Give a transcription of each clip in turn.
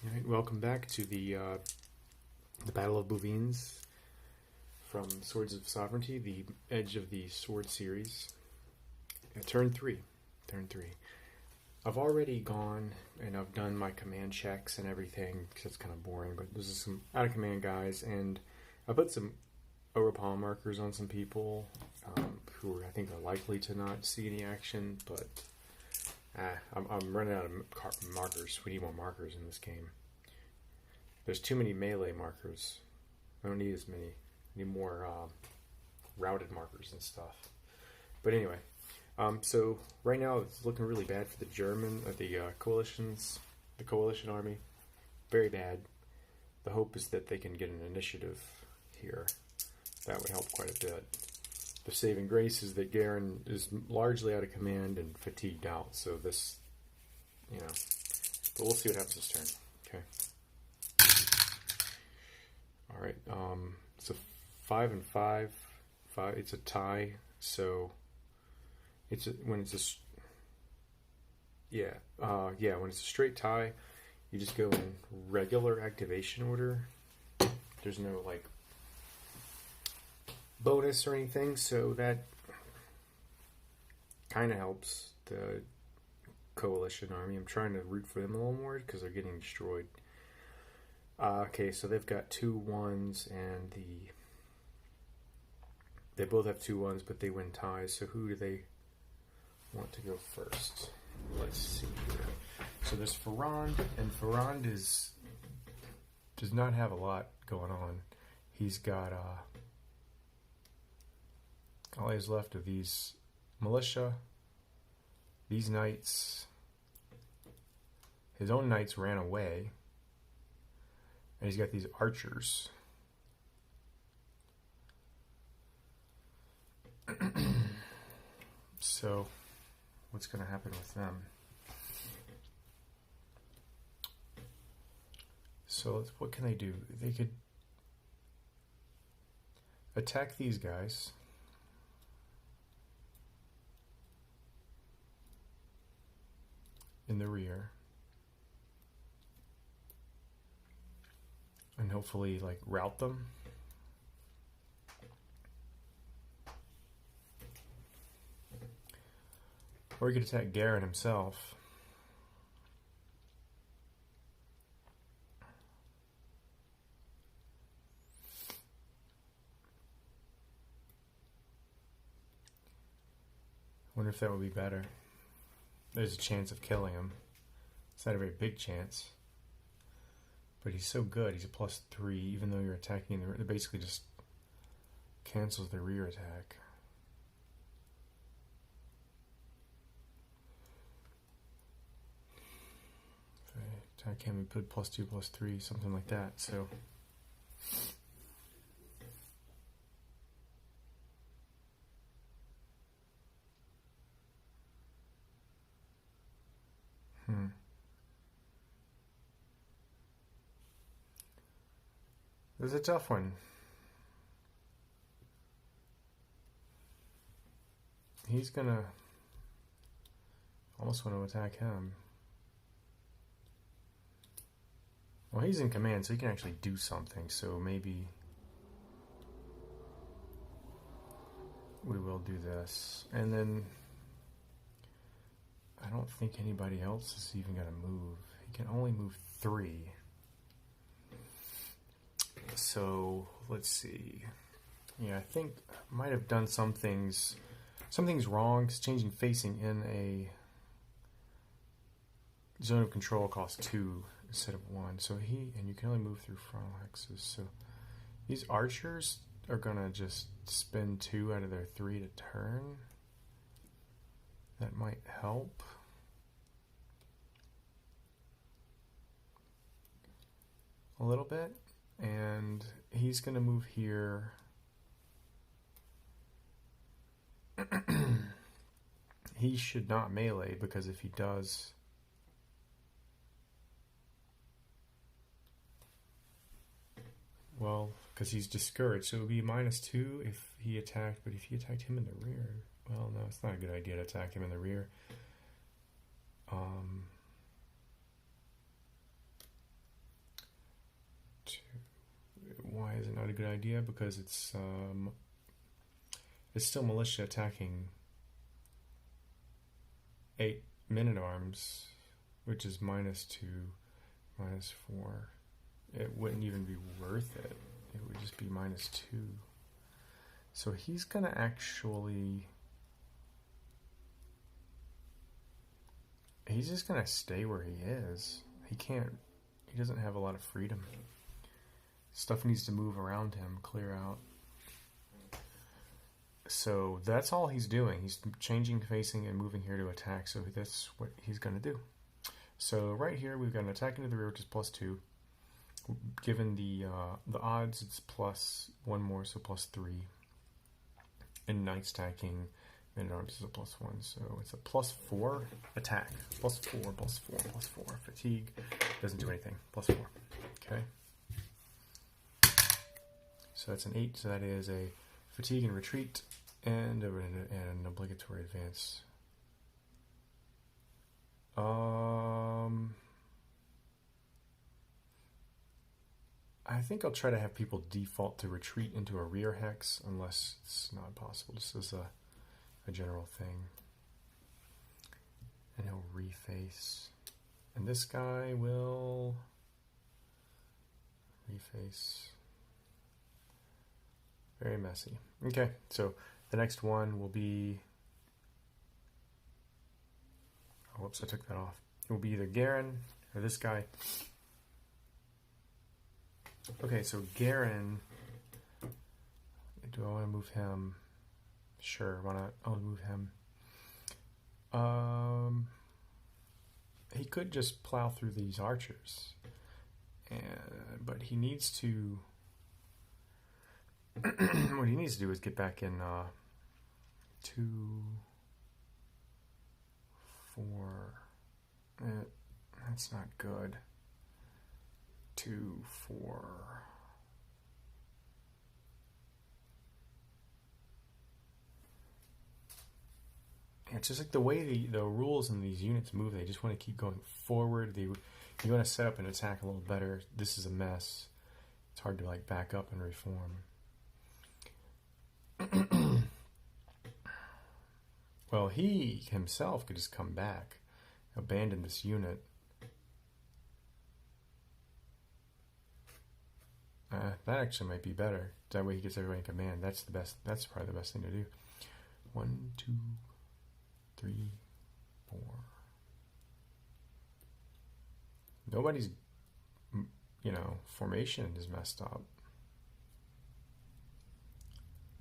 All right, welcome back to the Battle of Bouvines from Swords of Sovereignty, the Edge of the Sword series. Turn 3. I've already gone and I've done my command checks and everything because it's kind of boring, but this is some out of command guys, and I put some overpower markers on some people who I think are likely to not see any action, but I'm running out of markers. We need more markers in this game. There's too many melee markers. I don't need as many. I need more routed markers and stuff. But anyway, so right now it's looking really bad for the coalition army. Very bad. The hope is that they can get an initiative here. That would help quite a bit. The saving grace is that Garen is largely out of command and fatigued out. So this, but we'll see what happens this turn. Okay. All right. So 5 and 5. It's a tie. So when it's a straight tie, you just go in regular activation order. There's no bonus or anything, so that kind of helps the coalition army. I'm trying to root for them a little more because they're getting destroyed. Okay, so they've got 2 1s, and they both have 2 1s, but they win ties. So who do they want to go first? Let's see here. So there's Ferrand, and Ferrand does not have a lot going on. He's got all he has left of these militia, these knights. His own knights ran away, and he's got these archers. So, what's going to happen with them? So, what can they do? They could attack these guys. In the rear. And hopefully, rout them. Or he could attack Garen himself. I wonder if that would be better. There's a chance of killing him. It's not a very big chance. But he's so good. He's a +3, even though you're attacking the rear. It basically just cancels the rear attack. If I attack him, we put +2, +3, something like that. So This is a tough one. He's gonna almost want to attack him. Well, he's in command, so he can actually do something. So maybe we will do this. And then I don't think anybody else is even going to move. He can only move 3. So let's see. Yeah, I think I might have done some things. Something's wrong because changing facing in a zone of control costs 2 instead of 1. So and you can only move through frontal hexes. So these archers are gonna just spend 2 out of their 3 to turn. That might help. A little bit. And he's going to move here. He should not melee, because if he does, well, because he's discouraged, so it would be -2 if he attacked, but if he attacked him in the rear, well, no, it's not a good idea to attack him in the rear. good idea because it's still militia attacking 8 men-at-arms, which is -2, -4. It wouldn't even be worth it. It would just be -2. So he's going to actually... He's just going to stay where he is. He doesn't have a lot of freedom. Stuff needs to move around him, clear out. So that's all he's doing. He's changing facing and moving here to attack. So that's what he's going to do. So right here we've got an attack into the rear, which is +2. Given the odds, it's +1 more, so +3. And knight stacking men-at-arms is a +1, so it's a +4 attack. +4, +4, +4. Fatigue doesn't do anything. +4. Okay. So that's an 8. So that is a fatigue and retreat, and an obligatory advance. I think I'll try to have people default to retreat into a rear hex, unless it's not possible. This is a general thing. And he'll reface. And this guy will reface. Very messy. Okay, so the next one will be... Oh, whoops, I took that off. It will be either Garen or this guy. Okay, so Garen... Do I want to move him? Sure, why not? I'll move him. He could just plow through these archers. But he needs to... what he needs to do is get back in 2, 4. That's not good. 2, 4. It's just like the way the rules in these units move. They just want to keep going forward. You want to set up and attack a little better. This is a mess. It's hard to like back up and reform. Well, he himself could just come back, abandon this unit. That actually might be better. That way he gets everybody in command. That's the best. That's probably the best thing to do. 1, 2, 3, 4. Nobody's, formation is messed up.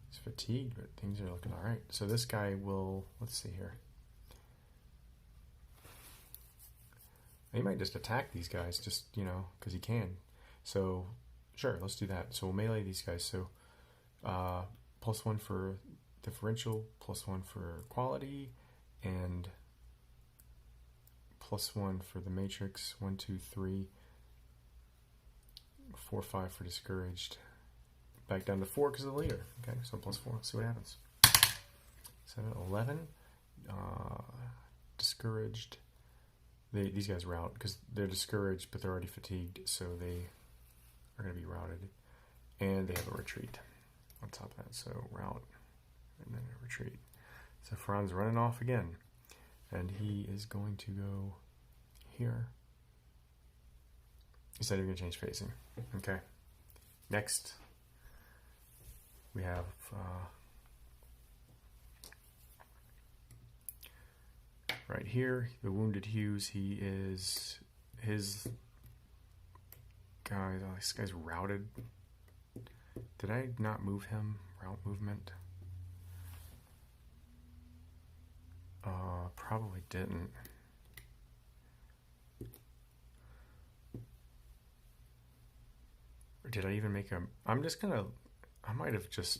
He's fatigued, but things are looking all right. So this guy will, let's see here. He might just attack these guys, just, because he can. So, sure, let's do that. So we'll melee these guys. So, +1 for differential, +1 for quality, and +1 for the matrix. 1, 2, 3, 4, 5 for discouraged. Back down to 4 because of the leader. Okay, so +4. Let's see what happens. 7, 11. Discouraged. These guys rout because they're discouraged, but they're already fatigued, so they are going to be routed. And they have a retreat on top of that. So rout and then a retreat. So Fran's running off again. And he is going to go here. He's not even going to change facing. Okay. Next, we have right here, the Wounded Hughes. He is his guy. Oh, this guy's routed. Did I not move him? Route movement. Probably didn't. Or did I even make a... I might have just...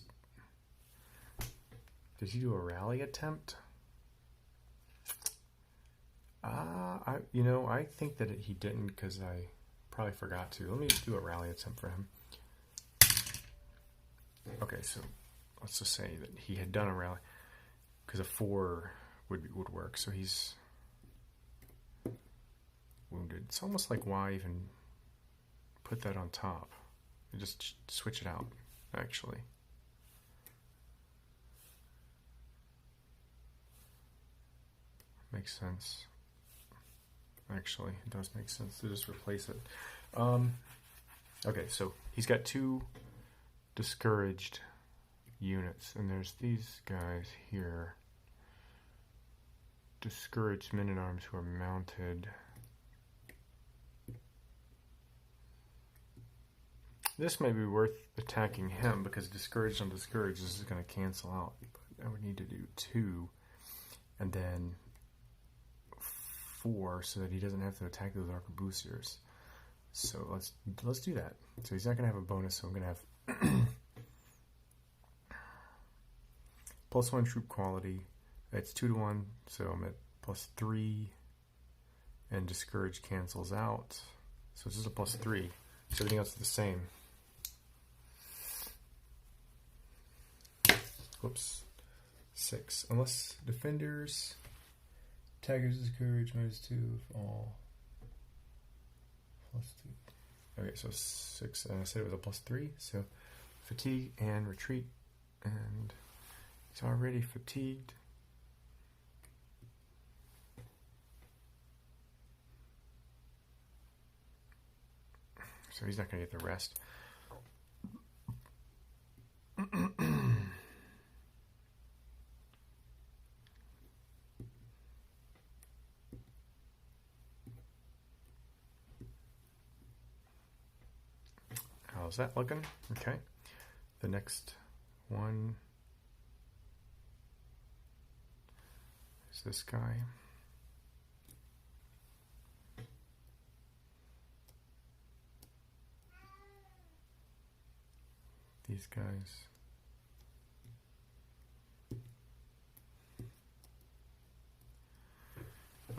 Did he do a rally attempt? I think that he didn't because I probably forgot to. Let me do a rally attempt for him. Okay, so let's just say that he had done a rally because a 4 would work. So he's wounded. It's almost like why even put that on top? You just switch it out. actually. Makes sense. Actually, it does make sense to just replace it. Okay, so he's got 2 discouraged units, and there's these guys here. Discouraged men-at-arms who are mounted. This may be worth attacking him because discouraged on discouraged this is going to cancel out. But I would need to do 2 and then 4 so that he doesn't have to attack those arquebusiers. So let's do that. So he's not going to have a bonus, so I'm going to have +1 troop quality. It's 2 to 1, so I'm at +3, and discouraged cancels out. So it's just a +3. So everything else is the same. Whoops. 6. Unless defenders, attackers discouraged -2 of all. +2. Okay, so 6. And I said it was a +3. So fatigue and retreat, and he's already fatigued. So he's not going to get the rest. How's that looking? Okay. The next one is this guy. These guys.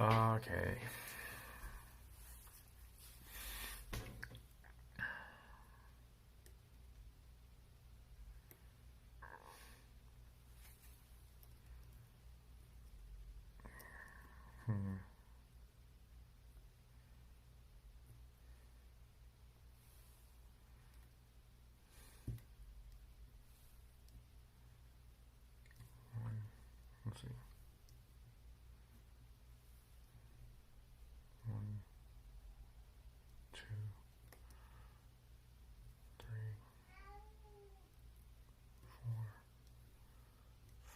Okay. Let's see. 1, 2, 3, 4,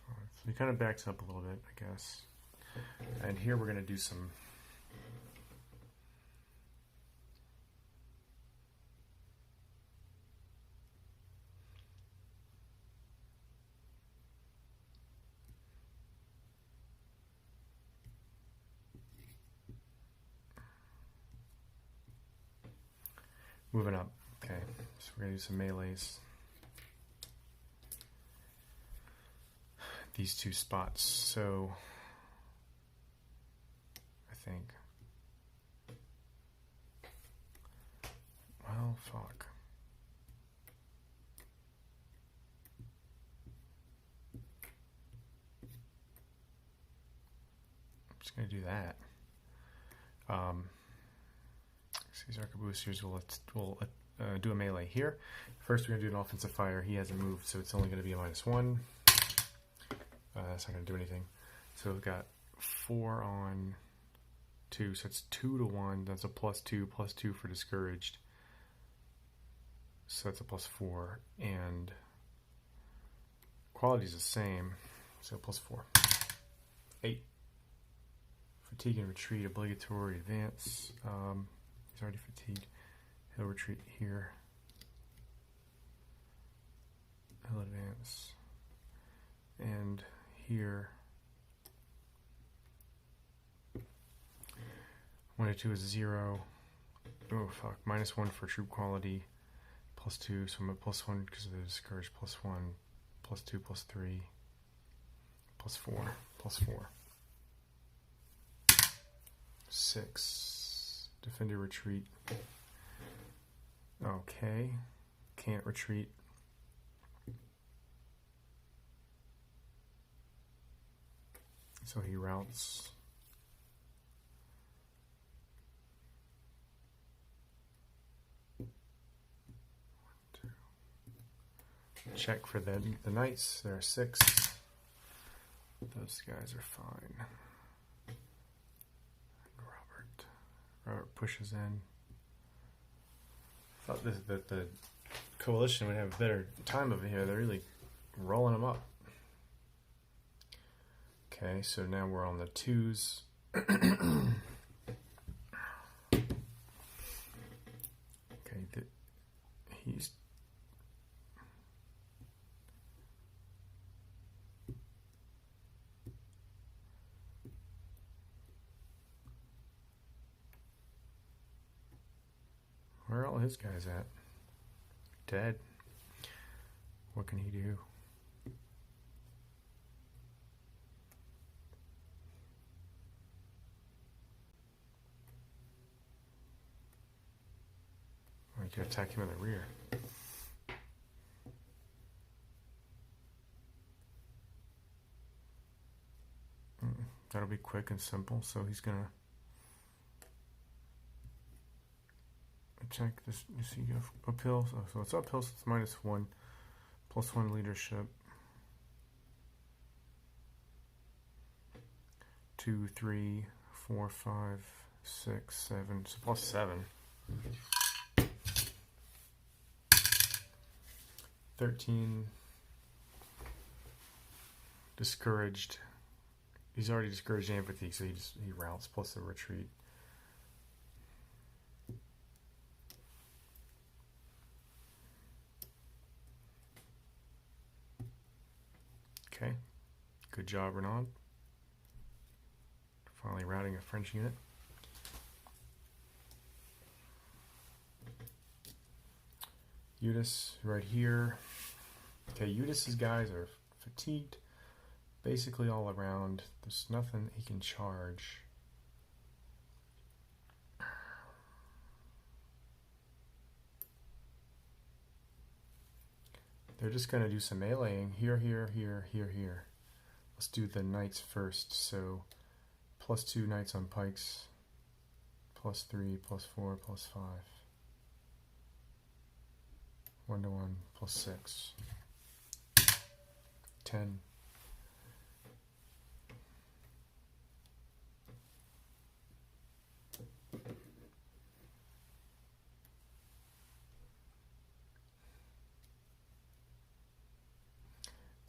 5. So he kind of backs up a little bit, I guess. And here we're going to do some moving up. Okay, so we're going to do some melees. These 2 spots. So I think, well, fuck. I'm just going to do that. These arquebusiers will do a melee here. First, we're going to do an offensive fire. He hasn't moved, so it's only going to be a -1. That's not going to do anything. So we've got 4 on 2, so it's 2 to 1. That's a +2, +2 for discouraged. So that's a +4, and quality is the same, so +4. 8. Fatigue and retreat, obligatory advance. He's already fatigued. He'll retreat here. He'll advance. And here. 1 to 2 is 0. Oh, fuck. -1 for troop quality. +2, so I'm at +1 because of the discouraged. +1, +2, +3, +4, +4. 6. Defender retreat. Okay. Can't retreat. So he routes. Check for the knights. There are 6. Those guys are fine. Robert pushes in. Thought that the coalition would have a better time over here. They're really rolling them up. Okay, so now we're on the 2s. Okay, he's... Where are all his guys at? Dead. What can he do? I can attack him in the rear. That'll be quick and simple, so he's gonna attack this. You see, uphill. So it's uphill, so it's -1, +1 leadership. 2, 3, 4, 5, 6, 7. So +7. 13. Discouraged. He's already discouraged empathy, so he routes plus the retreat. Okay, good job, Renaud. Finally routing a French unit. Eudes right here. Okay, Eudes's guys are fatigued basically all around. There's nothing he can charge. They're just going to do some meleeing here, here, here, here, here. Let's do the knights first. So +2 knights on pikes, +3, +4, +5. 1-1, +6. 10.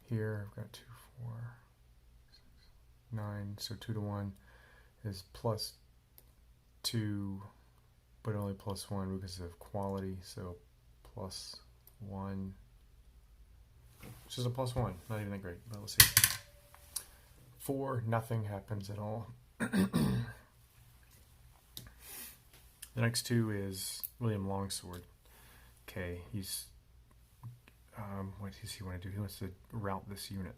Here I've got 2, 4, 6, 9. So 2-1 is +2, but only +1 because of quality. So +1, which is a +1. Not even that great, but let's see. 4, nothing happens at all. The next 2 is William Longsword. Okay, he's what does he want to do? He wants to route this unit.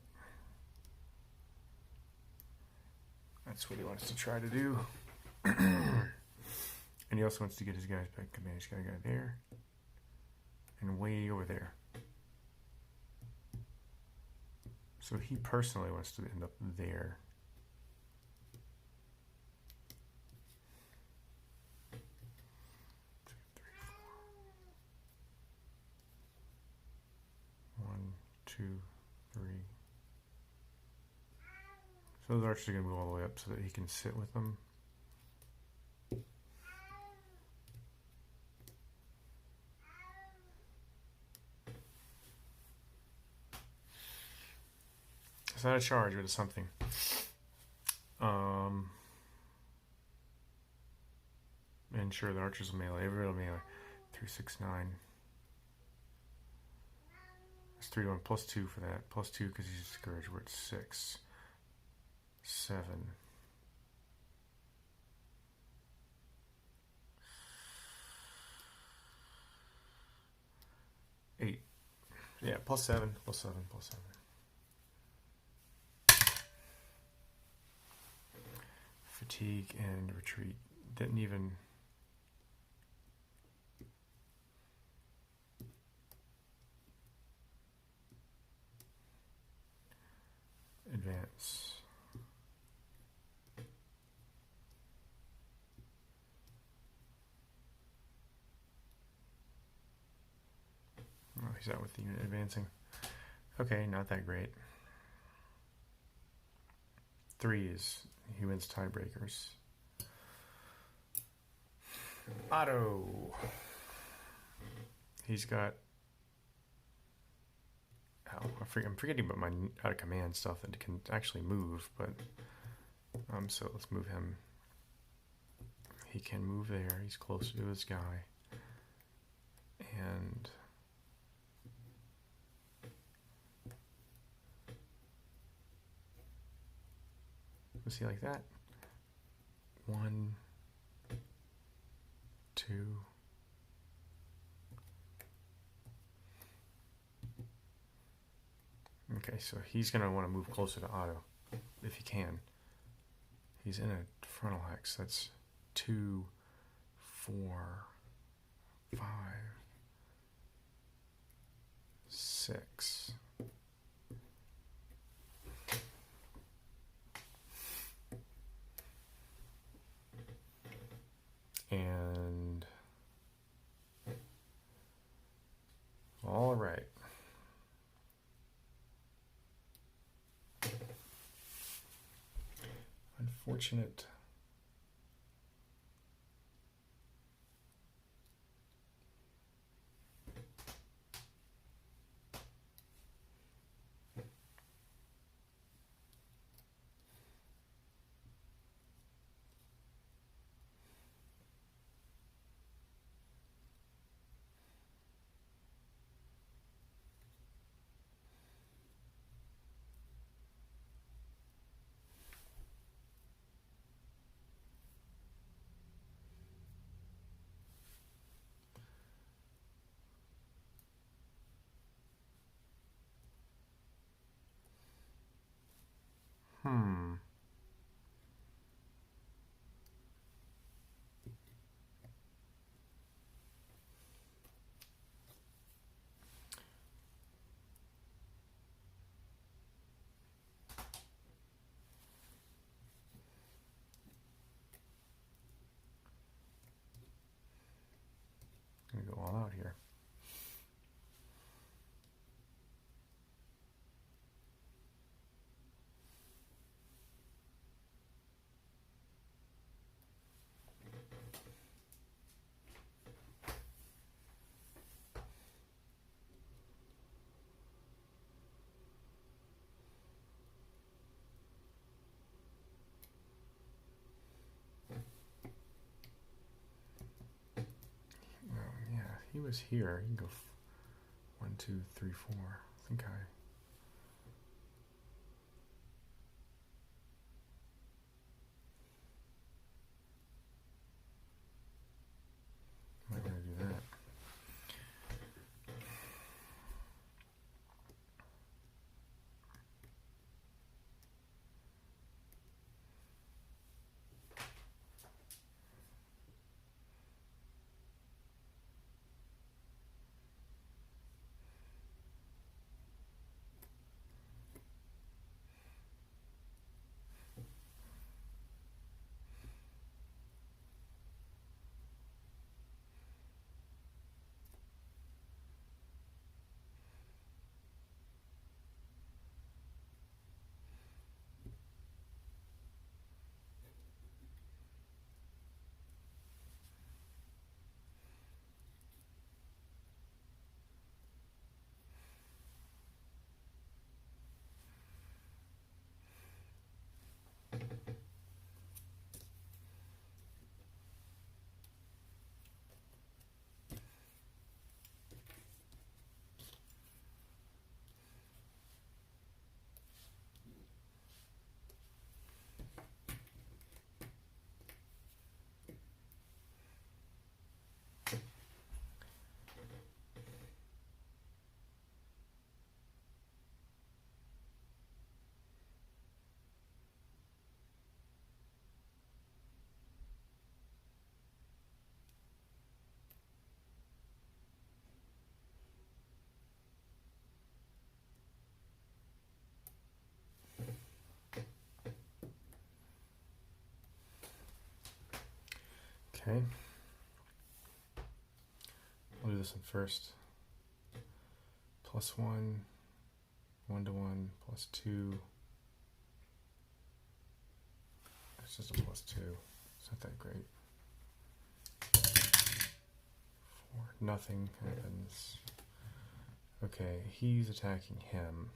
That's what he wants to try to do. And he also wants to get his guys back. Command. He's got a guy there and way over there. So he personally wants to end up there. Two, 3. So those archers are going to move all the way up so that he can sit with them. It's not a charge, but it's something. And sure, the archers will melee. Everybody will melee. 3, 6, 9. It's 3-1, +2 for that. +2 because he's discouraged. We're at 6, 7. 8. Yeah, +7, +7, +7. Fatigue and retreat. Didn't even... advance. Oh, he's out with the unit advancing. Okay, not that great. 3 is he wins tiebreakers. Otto. He's got. Oh, I'm forgetting about my out of command stuff that can actually move, but so let's move him. He can move there. He's closer to this guy, and we'll see like that. 1, 2. Okay, so he's going to want to move closer to Otto, if he can. He's in a frontal hex. That's 2, 4, 5, 6. And all right. Unfortunate. I'm gonna go all out here. He was here. You can go 1, 2, 3, 4. I think I might want to do that. Okay. I'll do this one first. plus 1, 1 to 1, plus 2. It's just a plus 2. It's not that great. 4. Nothing happens. Okay, he's attacking him.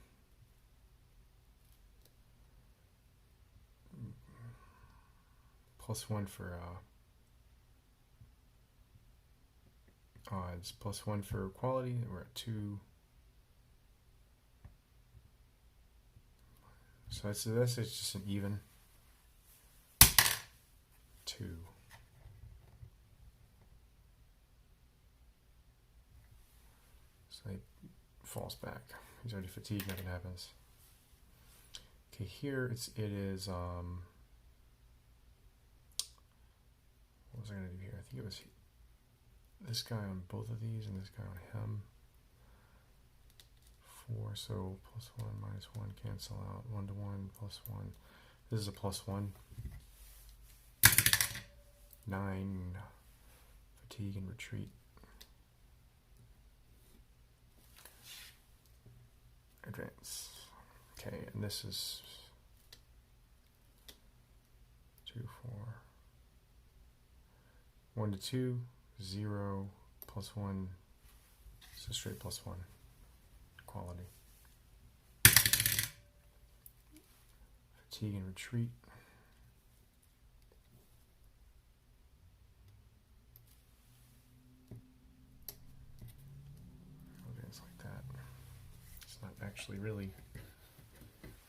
Plus 1 for odds. Plus 1 for quality. We're at 2. So that's just an even. 2. So he falls back. He's already fatigued. Nothing happens. Okay, here it is. What was I gonna do here? I think it was this guy on both of these and this guy on him. 4. So plus 1 minus 1 cancel out. 1 to 1 plus 1. This is a plus 1. 9. Fatigue and retreat. Advance. Okay, and this is 2, 4. 1 to 2, 0, plus 1. So straight plus 1. Quality. Fatigue and retreat. Advance like that. It's not actually really.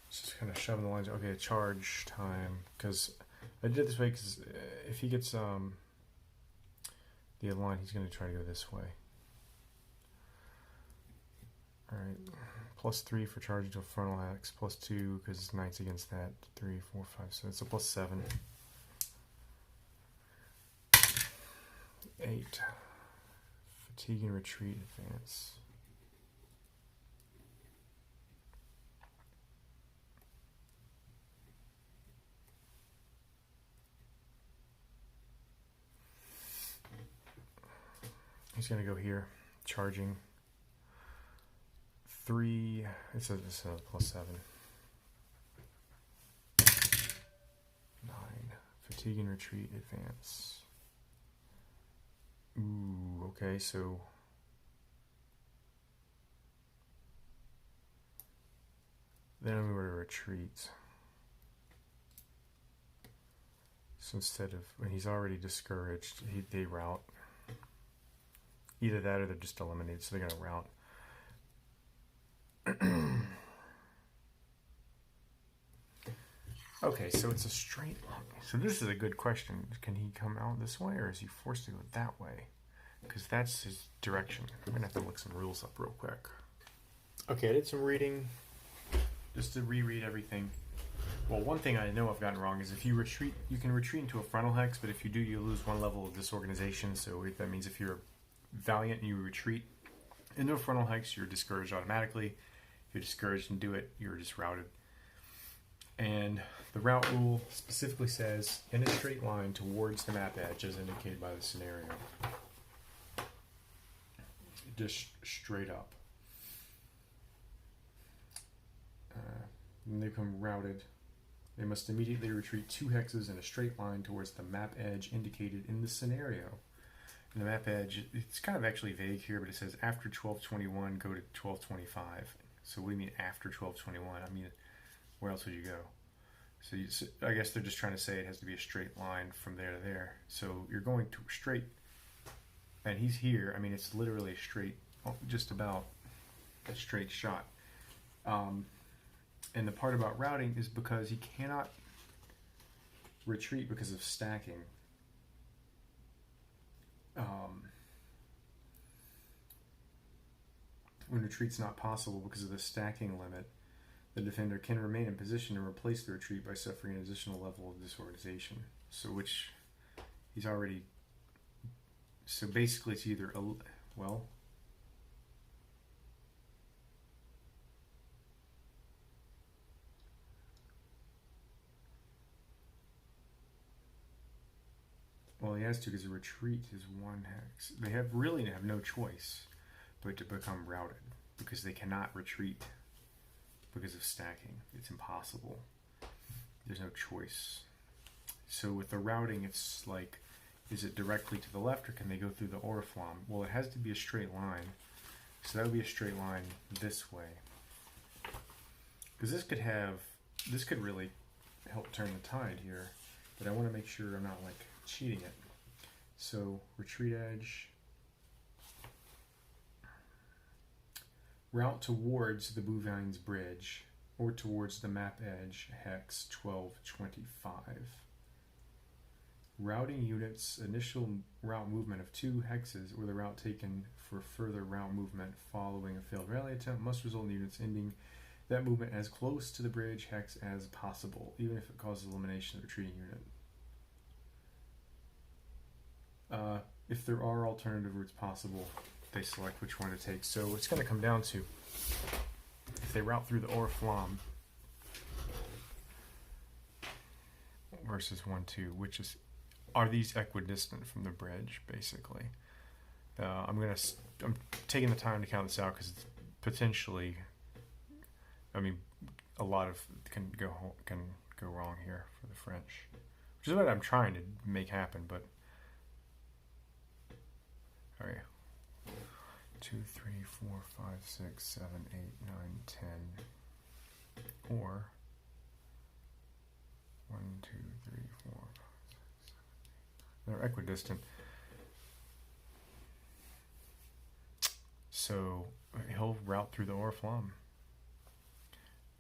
It's just kind of shoving the lines. Okay, charge time. Because I did it this way because if he gets the other line, he's going to try to go this way. Alright, plus 3 for charging to a frontal hex, plus 2 because knight's against that. 3, 4, 5, so it's a plus 7. 8. Fatigue and retreat, advance. He's going to go here, charging. 3, it says this is plus 7. 9, fatigue and retreat, advance. Ooh, okay, so then we were to retreat. So instead of, when he's already discouraged, they rout. Either that or they're just eliminated, so they're going to rout. Okay, so it's a straight line. So this is a good question. Can he come out this way, or is he forced to go that way? Because that's his direction. I'm going to have to look some rules up real quick. Okay, I did some reading, just to reread everything. Well, one thing I know I've gotten wrong is if you retreat, you can retreat into a frontal hex, but if you do, you lose 1 level of disorganization. So that means if you're valiant and you retreat into a frontal hex, you're discouraged automatically. If you're discouraged and do it, you're just routed. And the route rule specifically says in a straight line towards the map edge as indicated by the scenario. Just straight up. When they become routed, they must immediately retreat 2 hexes in a straight line towards the map edge indicated in the scenario. And the map edge, it's kind of actually vague here, but it says after 1221, go to 1225. So what do you mean after 1221? I mean, where else would you go? So I guess they're just trying to say it has to be a straight line from there to there. So you're going to straight, and he's here. I mean, it's literally a straight, just about a straight shot. And the part about routing is because he cannot retreat because of stacking. When retreat's not possible because of the stacking limit, the defender can remain in position and replace the retreat by suffering an additional level of disorganization. So which he's already... So basically it's either... Well... Well, he has to because a retreat is 1 hex. They really have no choice but to become routed. because they cannot retreat because of stacking. It's impossible. There's no choice. So with the routing, it's like, is it directly to the left or can they go through the oriflamme? Well, it has to be a straight line. So that would be a straight line this way. Because this could really help turn the tide here. But I want to make sure I'm not like cheating it. So retreat edge. Route towards the Bouvines bridge or towards the map edge hex 1225. Routing units, initial route movement of 2 hexes or the route taken for further route movement following a failed rally attempt must result in units ending that movement as close to the bridge hex as possible, even if it causes elimination of the retreating unit. If there are alternative routes possible, they select which one to take. So it's going to come down to, if they route through the oriflamme versus 1-2, which is, are these equidistant from the bridge, basically? I'm taking the time to count this out because it's potentially, I mean, a lot of can go wrong here for the French, which is what I'm trying to make happen. But all right, 2, 3, 4, 5, 6, 7, 8, 9, 10, or 1, 2, 3, 4, 5, 6, 7, 8, 9. They're equidistant. So he'll route through the oriflamme.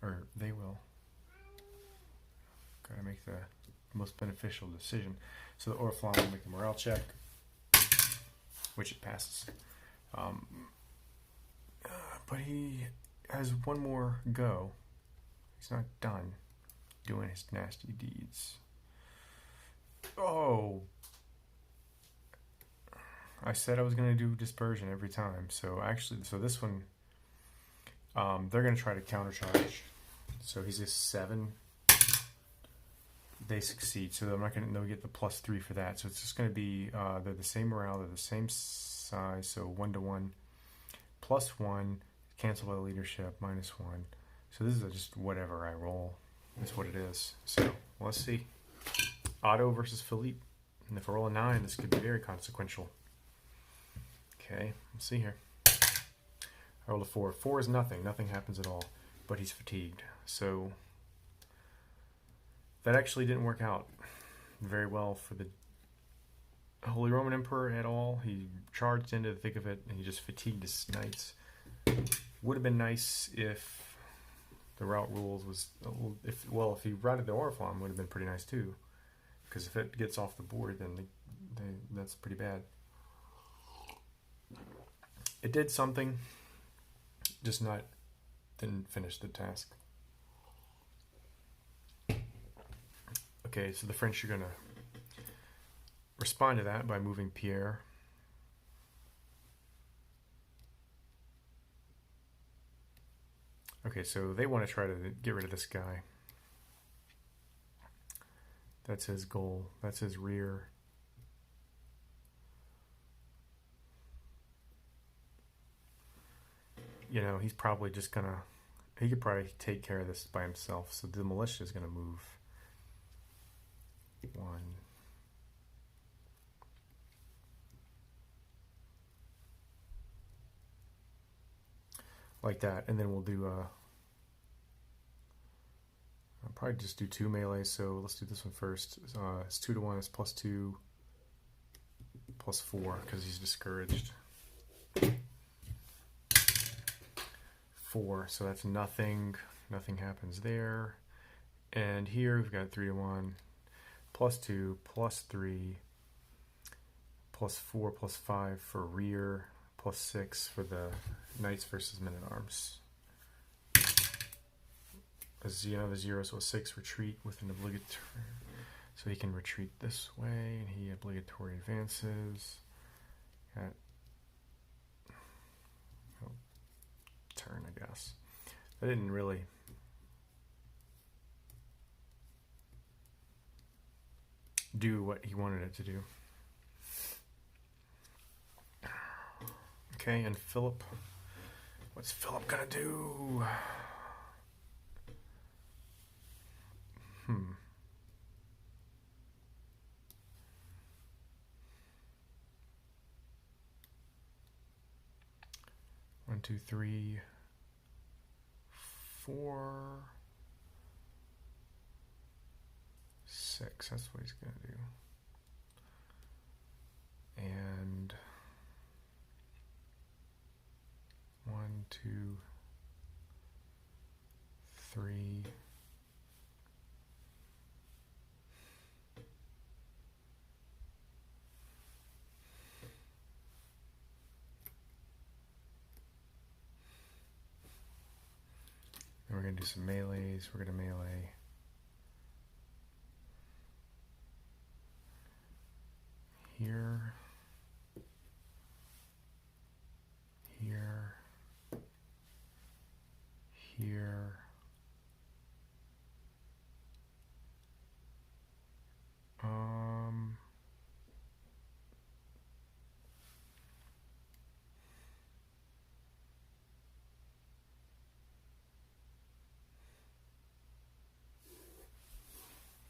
Or they will. Gotta make the most beneficial decision. So the oriflamme will make the morale check, which it passes. But he has one more go. He's not done doing his nasty deeds. Oh! I said I was going to do dispersion every time. So actually, this one, they're going to try to countercharge. So he's a 7. They succeed. So I'm not going to, they'll get the +3 for that. So it's just going to be, they're the same morale, they're the same size. So 1-to-1, +1, cancel by the leadership, -1. So this is just whatever I roll. That's what it is. So let's see. Otto versus Philippe. And if I roll a 9, this could be very consequential. Okay, let's see here. I rolled a 4. 4 is nothing. Nothing happens at all. But he's fatigued. So that actually didn't work out very well for the Holy Roman Emperor at all. He charged into the thick of it and he just fatigued his knights. Would have been nice if the route rules was, if he routed the oriflamme, would have been pretty nice too. Because if it gets off the board, then that's pretty bad. It did something, just didn't finish the task. Okay, so the French are going to respond to that by moving Pierre. Okay, so they want to try to get rid of this guy. That's his goal. That's his rear. You know, he's probably just going to, he could probably take care of this by himself. So the militia is going to move 1. Like that. And then we'll do, I'll probably just do 2 melee. So let's do this one first. It's 2-to-1. It's +2, +4 because he's discouraged. 4, so that's nothing. Nothing happens there. And here we've got 3-to-1, +2, +3, +4, +5 for rear, +6 for the knights versus men at arms. Another 0, so a 6 retreat with an obligatory. So he can retreat this way, and he obligatory advances. Got turn, I guess. I didn't really do what he wanted it to do. Okay, and Philip What's Philip gonna do? One, two, three, four, six. That's what he's gonna do. And one, two, three. And we're going to do some melees. We're going to melee here.